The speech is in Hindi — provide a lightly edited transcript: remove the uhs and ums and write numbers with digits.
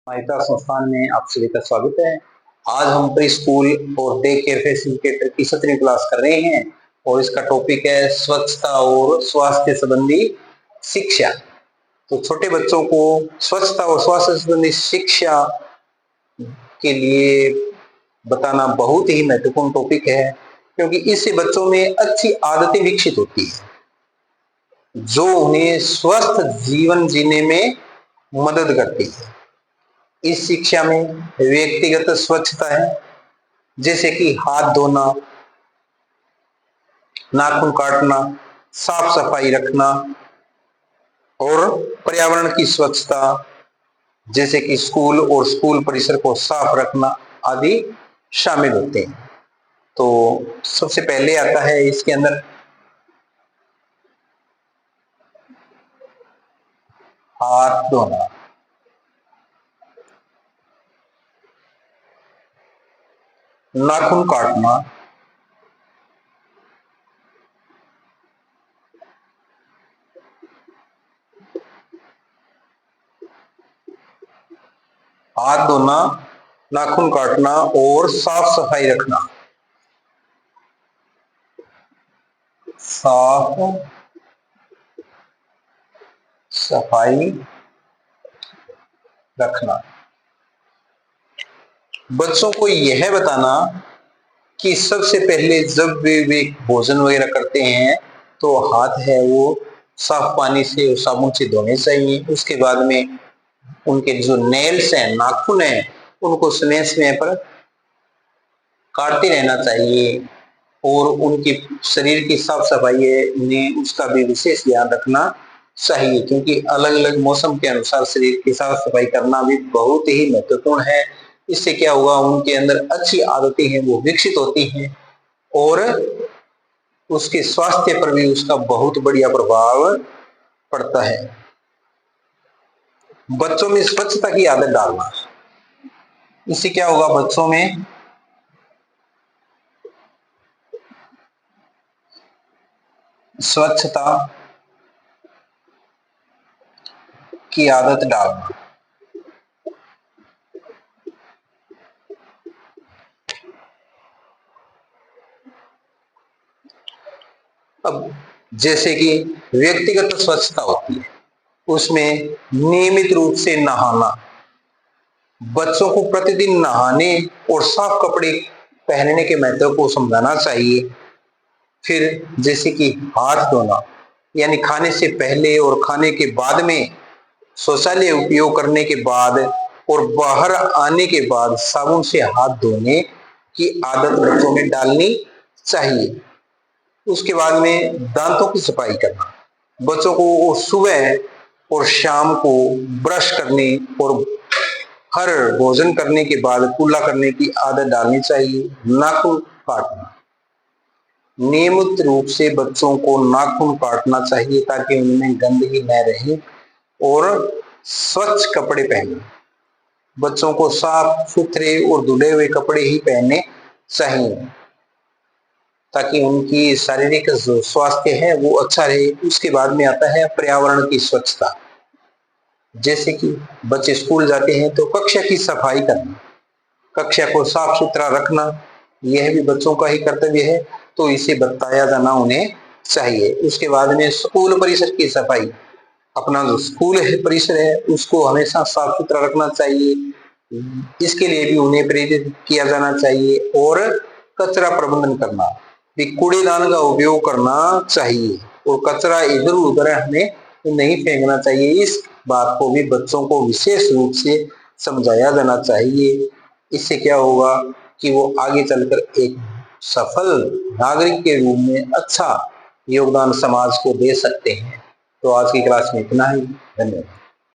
माइका संस्थान में आप सभी का स्वागत है। आज हम प्री स्कूल और डे केयर फैसिलिटेटर की 7वीं क्लास कर रहे हैं और इसका टॉपिक है स्वच्छता और स्वास्थ्य संबंधी शिक्षा। तो छोटे बच्चों को स्वच्छता और स्वास्थ्य संबंधी शिक्षा के लिए बताना बहुत ही महत्वपूर्ण टॉपिक है, क्योंकि इससे बच्चों में अच्छी आदतें विकसित होती है जो उन्हें स्वस्थ जीवन जीने में मदद करती है। इस शिक्षा में व्यक्तिगत स्वच्छता है, जैसे कि हाथ धोना, नाखून काटना, साफ सफाई रखना, और पर्यावरण की स्वच्छता जैसे कि स्कूल और स्कूल परिसर को साफ रखना आदि शामिल होते हैं। तो सबसे पहले आता है इसके अंदर हाथ धोना। नाखून काटना, हाथ धोना, नाखून काटना और साफ सफाई रखना। साफ सफाई रखना। बच्चों को यह बताना कि सबसे पहले जब वे भोजन वगैरह करते हैं तो हाथ है वो साफ पानी से और साबुन से धोने चाहिए। उसके बाद में उनके जो नेल्स हैं, नाखून हैं, उनको समय समय पर काटते रहना चाहिए और उनकी शरीर की साफ सफाई है उन्हें उसका भी विशेष ध्यान रखना चाहिए, क्योंकि अलग अलग मौसम के अनुसार शरीर की साफ सफाई करना भी बहुत ही महत्वपूर्ण है। इससे क्या होगा, उनके अंदर अच्छी आदतें हैं वो विकसित होती हैं और उसके स्वास्थ्य पर भी उसका बहुत बढ़िया प्रभाव पड़ता है। बच्चों में स्वच्छता की आदत डालना, इससे क्या होगा, बच्चों में स्वच्छता की आदत डालना। अब जैसे कि व्यक्तिगत स्वच्छता होती है, उसमें नियमित रूप से नहाना, बच्चों को प्रतिदिन नहाने और साफ कपड़े पहनने के महत्व को समझाना चाहिए। फिर जैसे कि हाथ धोना, यानी खाने से पहले और खाने के बाद में, शौचालय उपयोग करने के बाद और बाहर आने के बाद साबुन से हाथ धोने की आदत बच्चों में डालनी चाहिए। उसके बाद में दांतों की सफाई करना, बच्चों को सुबह और शाम को ब्रश करने और हर भोजन करने के बाद कुल्ला करने की आदत डालनी चाहिए। नाखून काटना, नियमित रूप से बच्चों को नाखून काटना चाहिए ताकि उनमें गंदगी न रहे और स्वच्छ कपड़े पहने। बच्चों को साफ सुथरे और धुले हुए कपड़े ही पहनने चाहिए ताकि उनकी शारीरिक जो स्वास्थ्य है वो अच्छा रहे। उसके बाद में आता है पर्यावरण की स्वच्छता, जैसे कि बच्चे स्कूल जाते हैं तो कक्षा की सफाई करना, कक्षा को साफ सुथरा रखना, यह भी बच्चों का ही कर्तव्य है, तो इसे बताया जाना उन्हें चाहिए। उसके बाद में स्कूल परिसर की सफाई, अपना जो स्कूल है परिसर है उसको हमेशा साफ सुथरा रखना चाहिए, इसके लिए भी उन्हें प्रेरित किया जाना चाहिए। और कचरा प्रबंधन करना, कूड़ेदान का उपयोग करना चाहिए और कचरा इधर उधर हमें नहीं फेंकना चाहिए। इस बात को भी बच्चों को विशेष रूप से समझाया जाना चाहिए। इससे क्या होगा कि वो आगे चलकर एक सफल नागरिक के रूप में अच्छा योगदान समाज को दे सकते हैं। तो आज की क्लास में इतना ही, धन्यवाद।